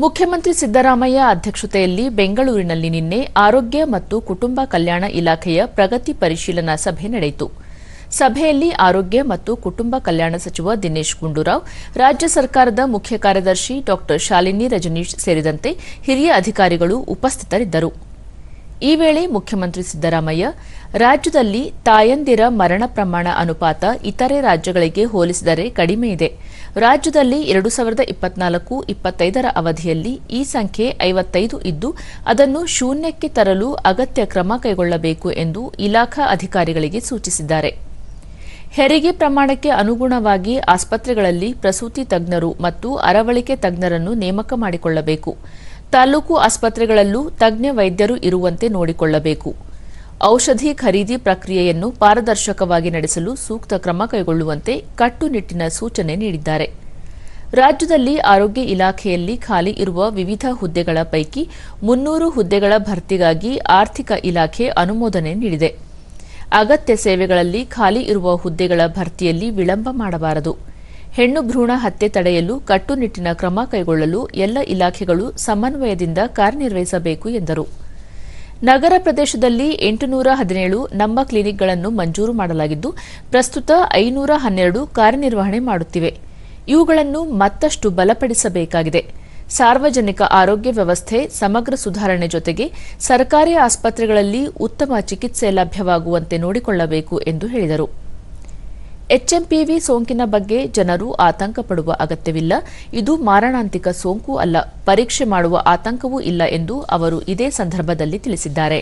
ಮುಖ್ಯಮಂತ್ರಿ ಸಿದ್ದರಾಮಯ್ಯ ಅಧ್ಯಕ್ಷತೆಯಲ್ಲಿ ಬೆಂಗಳೂರಿನಲ್ಲಿ ನಿನ್ನೆ ಆರೋಗ್ಯ ಮತ್ತು ಕುಟುಂಬ ಕಲ್ಯಾಣ ಇಲಾಖೆಯ ಪ್ರಗತಿ ಪರಿಶೀಲನಾ ಸಭೆ ನಡೆಯಿತು. ಸಭೆಯಲ್ಲಿ ಆರೋಗ್ಯ ಮತ್ತು ಕುಟುಂಬ ಕಲ್ಯಾಣ ಸಚಿವ ದಿನೇಶ್ ಗುಂಡೂರಾವ್, ರಾಜ್ಯ ಸರ್ಕಾರದ ಮುಖ್ಯ ಕಾರ್ಯದರ್ಶಿ ಡಾ ಶಾಲಿನಿ ರಜನೀಶ್ ಸೇರಿದಂತೆ ಹಿರಿಯ ಅಧಿಕಾರಿಗಳು ಉಪಸ್ಥಿತರಿದ್ದರು. ಈ ವೇಳೆ ಮುಖ್ಯಮಂತ್ರಿ ಸಿದ್ದರಾಮಯ್ಯ, ರಾಜ್ಯದಲ್ಲಿ ತಾಯಂದಿರ ಮರಣ ಪ್ರಮಾಣ ಅನುಪಾತ ಇತರೆ ರಾಜ್ಯಗಳಿಗೆ ಹೋಲಿಸಿದರೆ ಕಡಿಮೆ ಇದೆ. ರಾಜ್ಯದಲ್ಲಿ 2024-25ರ ಅವಧಿಯಲ್ಲಿ ಈ ಸಂಖ್ಯೆ 55 ಇದ್ದು, ಅದನ್ನು ಶೂನ್ಯಕ್ಕೆ ತರಲು ಅಗತ್ಯ ಕ್ರಮ ಕೈಗೊಳ್ಳಬೇಕು ಎಂದು ಇಲಾಖಾ ಅಧಿಕಾರಿಗಳಿಗೆ ಸೂಚಿಸಿದ್ದಾರೆ. ಹೆರಿಗೆ ಪ್ರಮಾಣಕ್ಕೆ ಅನುಗುಣವಾಗಿ ಆಸ್ಪತ್ರೆಗಳಲ್ಲಿ ಪ್ರಸೂತಿ ತಜ್ಞರು ಮತ್ತು ಅರವಳಿಕೆ ತಜ್ಞರನ್ನು ನೇಮಕ ಮಾಡಿಕೊಳ್ಳಬೇಕು. ತಾಲೂಕು ಆಸ್ಪತ್ರೆಗಳಲ್ಲೂ ತಜ್ಞ ವೈದ್ಯರು ಇರುವಂತೆ ನೋಡಿಕೊಳ್ಳಬೇಕು. ಔಷಧಿ ಖರೀದಿ ಪ್ರಕ್ರಿಯೆಯನ್ನು ಪಾರದರ್ಶಕವಾಗಿ ನಡೆಸಲು ಸೂಕ್ತ ಕ್ರಮ ಕೈಗೊಳ್ಳುವಂತೆ ಕಟ್ಟುನಿಟ್ಟಿನ ಸೂಚನೆ ನೀಡಿದ್ದಾರೆ. ರಾಜ್ಯದಲ್ಲಿ ಆರೋಗ್ಯ ಇಲಾಖೆಯಲ್ಲಿ ಖಾಲಿ ಇರುವ ವಿವಿಧ ಹುದ್ದೆಗಳ ಪೈಕಿ 300 ಹುದ್ದೆಗಳ ಭರ್ತಿಗಾಗಿ ಆರ್ಥಿಕ ಇಲಾಖೆ ಅನುಮೋದನೆ ನೀಡಿದೆ. ಅಗತ್ಯ ಸೇವೆಗಳಲ್ಲಿ ಖಾಲಿ ಇರುವ ಹುದ್ದೆಗಳ ಭರ್ತಿಯಲ್ಲಿ ವಿಳಂಬ ಮಾಡಬಾರದು. ಹೆಣ್ಣು ಭ್ರೂಣ ಹತ್ಯೆ ತಡೆಯಲು ಕಟ್ಟುನಿಟ್ಟಿನ ಕ್ರಮ ಕೈಗೊಳ್ಳಲು ಎಲ್ಲ ಇಲಾಖೆಗಳು ಸಮನ್ವಯದಿಂದ ಕಾರ್ಯನಿರ್ವಹಿಸಬೇಕು ಎಂದರು. ನಗರ ಪ್ರದೇಶದಲ್ಲಿ 817 ನಮ್ಮ ಕ್ಲಿನಿಕ್ಗಳನ್ನು ಮಂಜೂರು ಮಾಡಲಾಗಿದ್ದು, ಪ್ರಸ್ತುತ 512 ಕಾರ್ಯನಿರ್ವಹಣೆ ಮಾಡುತ್ತಿವೆ. ಇವುಗಳನ್ನು ಮತ್ತಷ್ಟು ಬಲಪಡಿಸಬೇಕಾಗಿದೆ. ಸಾರ್ವಜನಿಕ ಆರೋಗ್ಯ ವ್ಯವಸ್ಥೆ ಸಮಗ್ರ ಸುಧಾರಣೆ ಜೊತೆಗೆ ಸರ್ಕಾರಿ ಆಸ್ಪತ್ರೆಗಳಲ್ಲಿ ಉತ್ತಮ ಚಿಕಿತ್ಸೆ ಲಭ್ಯವಾಗುವಂತೆ ನೋಡಿಕೊಳ್ಳಬೇಕು ಎಂದು ಹೇಳಿದರು. ಎಚ್ಎಂಪಿವಿ ಸೋಂಕಿನ ಬಗ್ಗೆ ಜನರು ಆತಂಕ ಪಡುವ ಅಗತ್ಯವಿಲ್ಲ. ಇದು ಮಾರಣಾಂತಿಕ ಸೋಂಕು ಅಲ್ಲ. ಪರೀಕ್ಷೆ ಮಾಡುವ ಆತಂಕವೂ ಇಲ್ಲ ಎಂದು ಅವರು ಇದೇ ಸಂದರ್ಭದಲ್ಲಿ ತಿಳಿಸಿದ್ದಾರೆ.